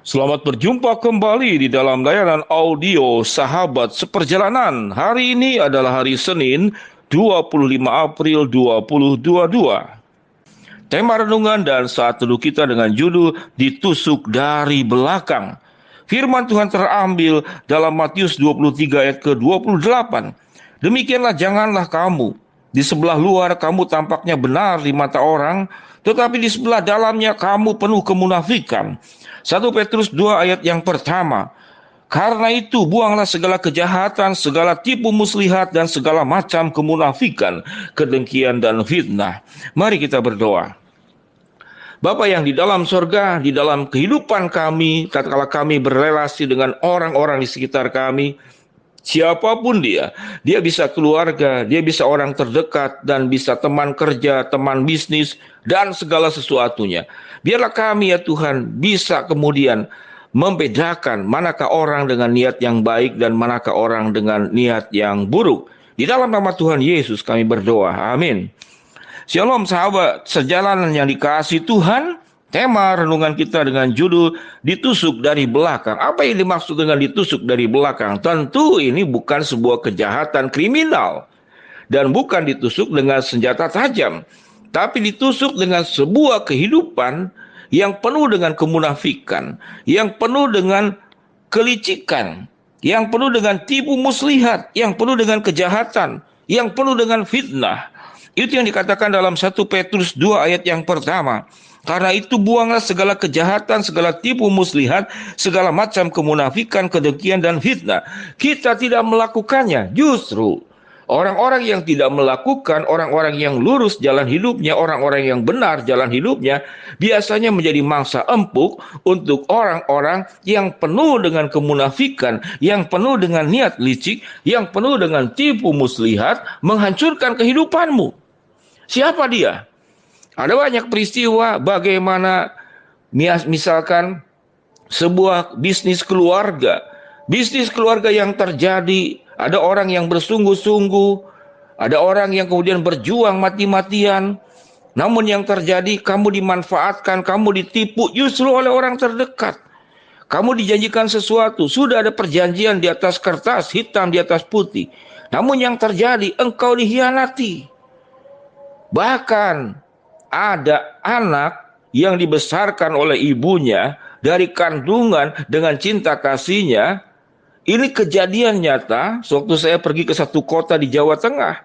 Selamat berjumpa kembali di dalam layanan audio Sahabat Seperjalanan. Hari ini adalah hari Senin, 25 April 2022. Tema renungan dan saat teduh kita dengan judul Ditusuk dari Belakang. Firman Tuhan terambil dalam Matius 23 ayat ke-28. Demikianlah janganlah kamu. Di sebelah luar kamu tampaknya benar di mata orang, tetapi di sebelah dalamnya kamu penuh kemunafikan. 1 Petrus 2 ayat yang pertama. Karena itu buanglah segala kejahatan, segala tipu muslihat dan segala macam kemunafikan, kedengkian dan fitnah. Mari kita berdoa. Bapa yang di dalam sorga, di dalam kehidupan kami, tatkala kami berrelasi dengan orang-orang di sekitar kami, siapapun dia bisa keluarga, dia bisa orang terdekat, dan bisa teman kerja, teman bisnis, dan segala sesuatunya. Biarlah kami ya Tuhan bisa kemudian membedakan manakah orang dengan niat yang baik dan manakah orang dengan niat yang buruk. Di dalam nama Tuhan Yesus kami berdoa. Amin. Shalom sahabat sejalanan yang dikasihi Tuhan. Tema renungan kita dengan judul ditusuk dari belakang. Apa yang dimaksud dengan ditusuk dari belakang? Tentu ini bukan sebuah kejahatan kriminal. Dan bukan ditusuk dengan senjata tajam. Tapi ditusuk dengan sebuah kehidupan yang penuh dengan kemunafikan. Yang penuh dengan kelicikan. Yang penuh dengan tipu muslihat. Yang penuh dengan kejahatan. Yang penuh dengan fitnah. Itu yang dikatakan dalam 1 Petrus 2 ayat yang pertama. Karena itu buanglah segala kejahatan, segala tipu muslihat, segala macam kemunafikan, kedengkian dan fitnah. Kita tidak melakukannya. Justru orang-orang yang tidak melakukan, orang-orang yang lurus jalan hidupnya, orang-orang yang benar jalan hidupnya, biasanya menjadi mangsa empuk untuk orang-orang yang penuh dengan kemunafikan, yang penuh dengan niat licik, yang penuh dengan tipu muslihat, menghancurkan kehidupanmu. Siapa dia? Ada banyak peristiwa bagaimana misalkan sebuah bisnis keluarga yang terjadi, ada orang yang bersungguh-sungguh, ada orang yang kemudian berjuang mati-matian, namun yang terjadi kamu dimanfaatkan, kamu ditipu justru oleh orang terdekat. Kamu dijanjikan sesuatu, sudah ada perjanjian di atas kertas, hitam di atas putih, namun yang terjadi engkau dikhianati. Bahkan ada anak yang dibesarkan oleh ibunya dari kandungan dengan cinta kasihnya. Ini kejadian nyata sewaktu saya pergi ke satu kota di Jawa Tengah.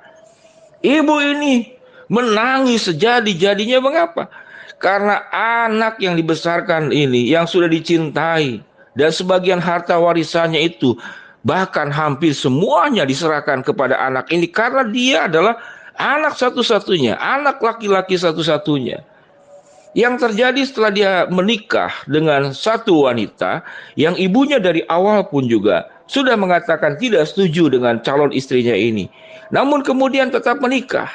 Ibu ini menangis sejadi-jadinya. Mengapa? Karena anak yang dibesarkan ini yang sudah dicintai dan sebagian harta warisannya itu bahkan hampir semuanya diserahkan kepada anak ini karena dia adalah anak satu-satunya, anak laki-laki satu-satunya. Yang terjadi setelah dia menikah dengan satu wanita yang ibunya dari awal pun juga sudah mengatakan tidak setuju dengan calon istrinya ini. Namun kemudian tetap menikah.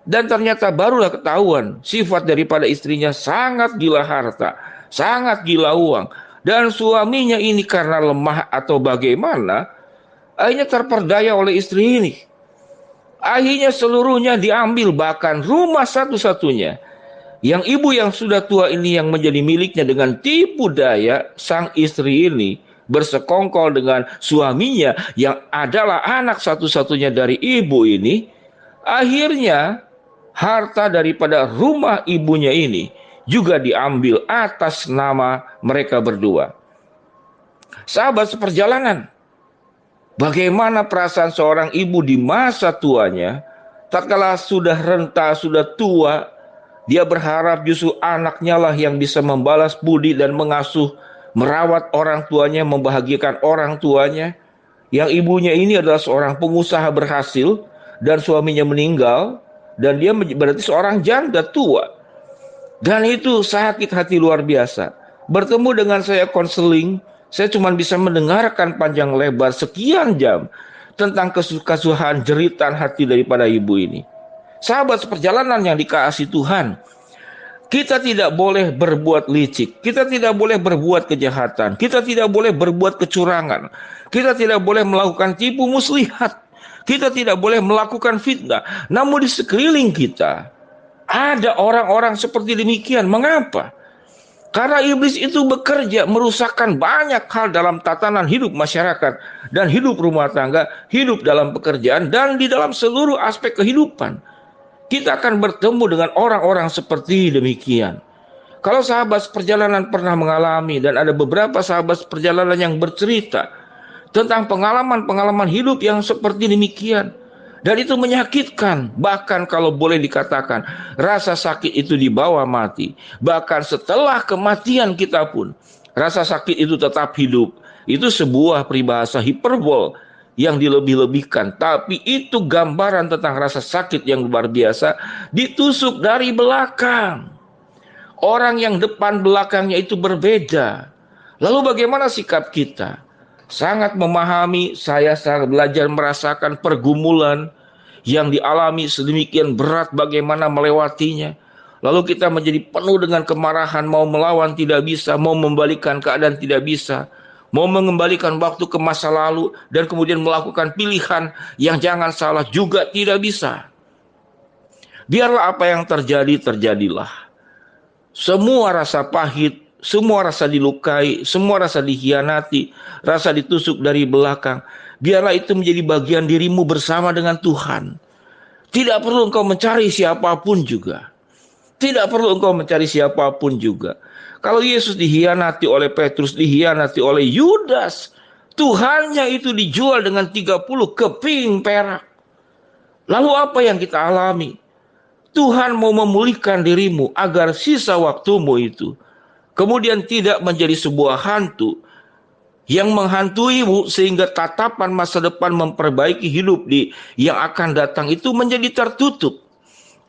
Dan ternyata barulah ketahuan sifat daripada istrinya sangat gila harta, sangat gila uang. Dan suaminya ini karena lemah atau bagaimana, akhirnya terperdaya oleh istri ini. Akhirnya seluruhnya diambil, bahkan rumah satu-satunya yang ibu yang sudah tua ini yang menjadi miliknya dengan tipu daya sang istri ini bersekongkol dengan suaminya yang adalah anak satu-satunya dari ibu ini. Akhirnya harta daripada rumah ibunya ini juga diambil atas nama mereka berdua. Sahabat seperjalanan, bagaimana perasaan seorang ibu di masa tuanya, tatkala sudah renta, sudah tua, dia berharap justru anaknya lah yang bisa membalas budi dan mengasuh, merawat orang tuanya, membahagiakan orang tuanya. Yang ibunya ini adalah seorang pengusaha berhasil dan suaminya meninggal, dan dia berarti seorang janda tua. Dan itu sakit hati luar biasa. Bertemu dengan saya konseling, saya cuma bisa mendengarkan panjang lebar sekian jam tentang kesusahan jeritan hati daripada ibu ini. Sahabat seperjalanan yang dikasihi Tuhan, kita tidak boleh berbuat licik, kita tidak boleh berbuat kejahatan, kita tidak boleh berbuat kecurangan, kita tidak boleh melakukan tipu muslihat, kita tidak boleh melakukan fitnah. Namun di sekeliling kita ada orang-orang seperti demikian. Mengapa? Karena iblis itu bekerja merusakkan banyak hal dalam tatanan hidup masyarakat dan hidup rumah tangga, hidup dalam pekerjaan, dan di dalam seluruh aspek kehidupan. Kita akan bertemu dengan orang-orang seperti demikian. Kalau sahabat perjalanan pernah mengalami, dan ada beberapa sahabat perjalanan yang bercerita tentang pengalaman-pengalaman hidup yang seperti demikian. Dan itu menyakitkan, bahkan kalau boleh dikatakan rasa sakit itu dibawa mati. Bahkan setelah kematian kita pun rasa sakit itu tetap hidup. Itu sebuah peribahasa hiperbol yang dilebih-lebihkan. Tapi itu gambaran tentang rasa sakit yang luar biasa, ditusuk dari belakang. Orang yang depan belakangnya itu berbeda. Lalu bagaimana sikap kita? Sangat memahami, saya sangat belajar merasakan pergumulan yang dialami sedemikian berat, bagaimana melewatinya. Lalu kita menjadi penuh dengan kemarahan, mau melawan tidak bisa, mau membalikan keadaan tidak bisa, mau mengembalikan waktu ke masa lalu dan kemudian melakukan pilihan yang jangan salah juga tidak bisa. Biarlah apa yang terjadi, terjadilah. Semua rasa pahit, semua rasa dilukai, semua rasa dikhianati, rasa ditusuk dari belakang, biarlah itu menjadi bagian dirimu bersama dengan Tuhan. Tidak perlu engkau mencari siapapun juga. Tidak perlu engkau mencari siapapun juga. Kalau Yesus dikhianati oleh Petrus, dikhianati oleh Yudas, Tuhannya itu dijual dengan 30 keping perak. Lalu apa yang kita alami? Tuhan mau memulihkan dirimu agar sisa waktumu itu kemudian tidak menjadi sebuah hantu yang menghantuimu sehingga tatapan masa depan memperbaiki hidup yang akan datang itu menjadi tertutup.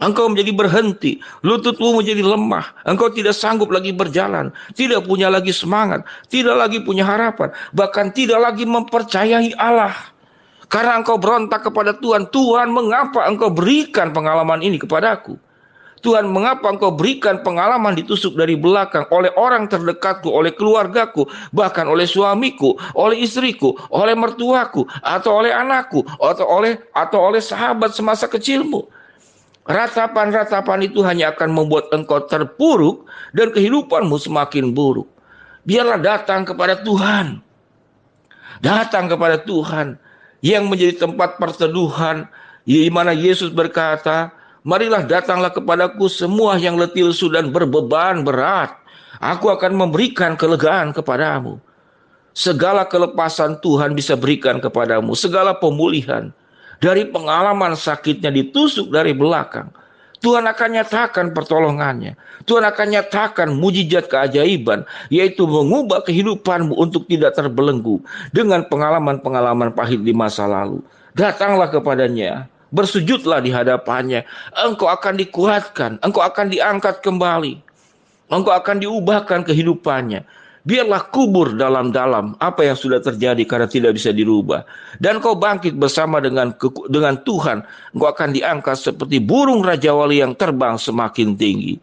Engkau menjadi berhenti, lututmu menjadi lemah, engkau tidak sanggup lagi berjalan, tidak punya lagi semangat, tidak lagi punya harapan, bahkan tidak lagi mempercayai Allah. Karena engkau berontak kepada Tuhan. Tuhan, mengapa engkau berikan pengalaman ini kepadaku? Tuhan, mengapa engkau berikan pengalaman ditusuk dari belakang oleh orang terdekatku, oleh keluargaku, bahkan oleh suamiku, oleh istriku, oleh mertuaku, atau oleh anakku, atau oleh sahabat semasa kecilmu? Ratapan-ratapan itu hanya akan membuat engkau terpuruk dan kehidupanmu semakin buruk. Biarlah datang kepada Tuhan. Datang kepada Tuhan yang menjadi tempat perteduhan, di mana Yesus berkata, marilah datanglah kepadaku semua yang letih lesu dan berbeban berat. Aku akan memberikan kelegaan kepadamu. Segala kelepasan Tuhan bisa berikan kepadamu. Segala pemulihan. Dari pengalaman sakitnya ditusuk dari belakang, Tuhan akan nyatakan pertolongannya. Tuhan akan nyatakan mujizat keajaiban, yaitu mengubah kehidupanmu untuk tidak terbelenggu dengan pengalaman-pengalaman pahit di masa lalu. Datanglah kepadanya, bersujudlah di hadapannya. Engkau akan dikuatkan, engkau akan diangkat kembali, engkau akan diubahkan kehidupannya. Biarlah kubur dalam-dalam apa yang sudah terjadi karena tidak bisa dirubah. Dan kau bangkit bersama dengan Tuhan. Engkau akan diangkat seperti burung Raja Wali yang terbang semakin tinggi.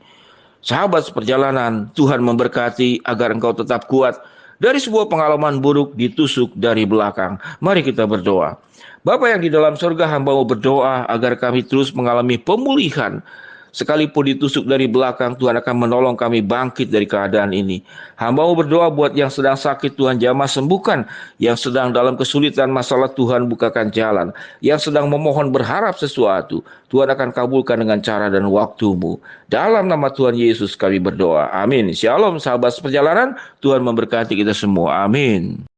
Sahabat seperjalanan, Tuhan memberkati agar engkau tetap kuat dari sebuah pengalaman buruk ditusuk dari belakang. Mari kita berdoa. Bapa yang di dalam surga, hamba mau berdoa agar kami terus mengalami pemulihan. Sekalipun ditusuk dari belakang, Tuhan akan menolong kami bangkit dari keadaan ini. Hamba mau berdoa buat yang sedang sakit, Tuhan jamah sembuhkan. Yang sedang dalam kesulitan masalah, Tuhan bukakan jalan. Yang sedang memohon berharap sesuatu, Tuhan akan kabulkan dengan cara dan waktu-Mu. Dalam nama Tuhan Yesus kami berdoa. Amin. Shalom sahabat seperjalanan, Tuhan memberkati kita semua. Amin.